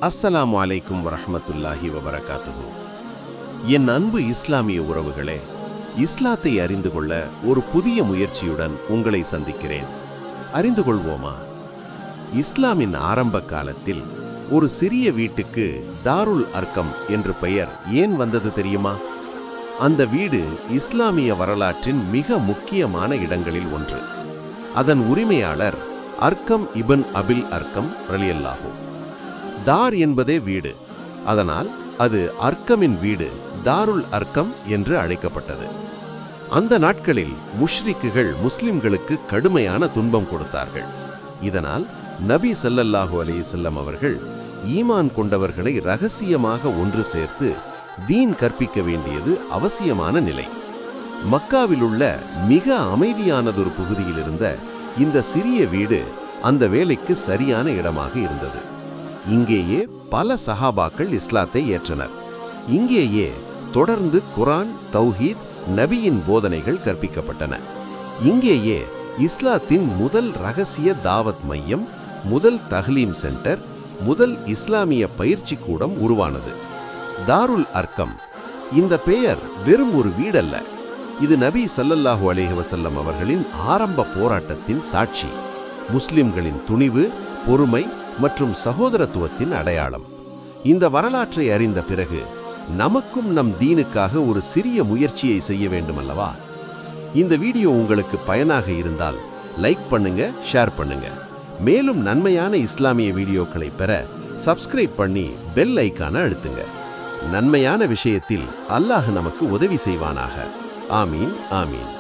அஸ்ஸலாமு அலைக்கும் வரஹ்மத்துல்லாஹி வபரகாத்துஹு. என் அன்பு இஸ்லாமிய உறவுகளே, இஸ்லாத்தை அறிந்து கொள்ள ஒரு புதிய முயற்சியுடன் உங்களை சந்திக்கிறேன். அறிந்து கொள்வோமா? இஸ்லாமின் ஆரம்ப காலத்தில் ஒரு சிறிய வீட்டுக்கு தாருல் அர்க்கம் என்று பெயர் ஏன் வந்தது தெரியுமா? அந்த வீடு இஸ்லாமிய வரலாற்றின் மிக முக்கியமான இடங்களில் ஒன்று. அதன் உரிமையாளர் அர்க்கம் இப்ன் அபில் அர்க்கம் ரலியல்லாஹு. தார் என்பதே வீடு, அதனால் அது அர்க்கமின் வீடு, தாருல் அர்க்கம் என்று அழைக்கப்பட்டது. அந்த நாட்களில் முஷ்ரிக்குகள் முஸ்லிம்களுக்கு கடுமையான துன்பம் கொடுத்தார்கள். இதனால் நபி ஸல்லல்லாஹு அலைஹி வஸல்லம் அவர்கள் ஈமான் கொண்டவர்களை ரகசியமாக ஒன்று சேர்த்து தீன் கற்பிக்க வேண்டியது அவசியமான நிலை. மக்காவில் உள்ள மிக அமைதியானதொரு பகுதியில் இருந்த இந்த சிறிய வீடு அந்த வேலைக்கு சரியான இடமாக இருந்தது. இங்கேயே பல சஹாபாக்கள் இஸ்லாத்தை ஏற்றனர். இங்கேயே தொடர்ந்து குர்ஆன், தௌஹீத், நபியின் போதனைகள் கற்பிக்கப்பட்டன. இங்கேயே இஸ்லாத்தின் முதல் ரகசிய தாவத் மையம், முதல் தஹ்லீம் சென்டர், முதல் இஸ்லாமிய பயிற்சி கூடம் உருவானது. தாருல் அர்க்கம். இந்த பெயர் வெறும் ஒரு வீடல்ல, இது நபி ஸல்லல்லாஹு அலைஹி வஸல்லம் அவர்களின் ஆரம்ப போராட்டத்தின் சாட்சி, முஸ்லிம்களின் துணிவு, பொறுமை மற்றும் சகோதரத்துவத்தின் அடையாளம். இந்த வரலாற்றை அறிந்த பிறகு நமக்கும் நம் தீனுக்காக ஒரு சிறிய முயற்சியை செய்ய வேண்டுமல்லவா? இந்த வீடியோ உங்களுக்கு பயனாக இருந்தால் லைக் பண்ணுங்க, ஷேர் பண்ணுங்க. மேலும் நன்மையான இஸ்லாமிய வீடியோக்களை பெற சப்ஸ்கிரைப் பண்ணி பெல் ஐகானை அழுத்துங்க. நன்மையான விஷயத்தில் அல்லாஹ் நமக்கு உதவி செய்வானாக. ஆமீன், ஆமீன்.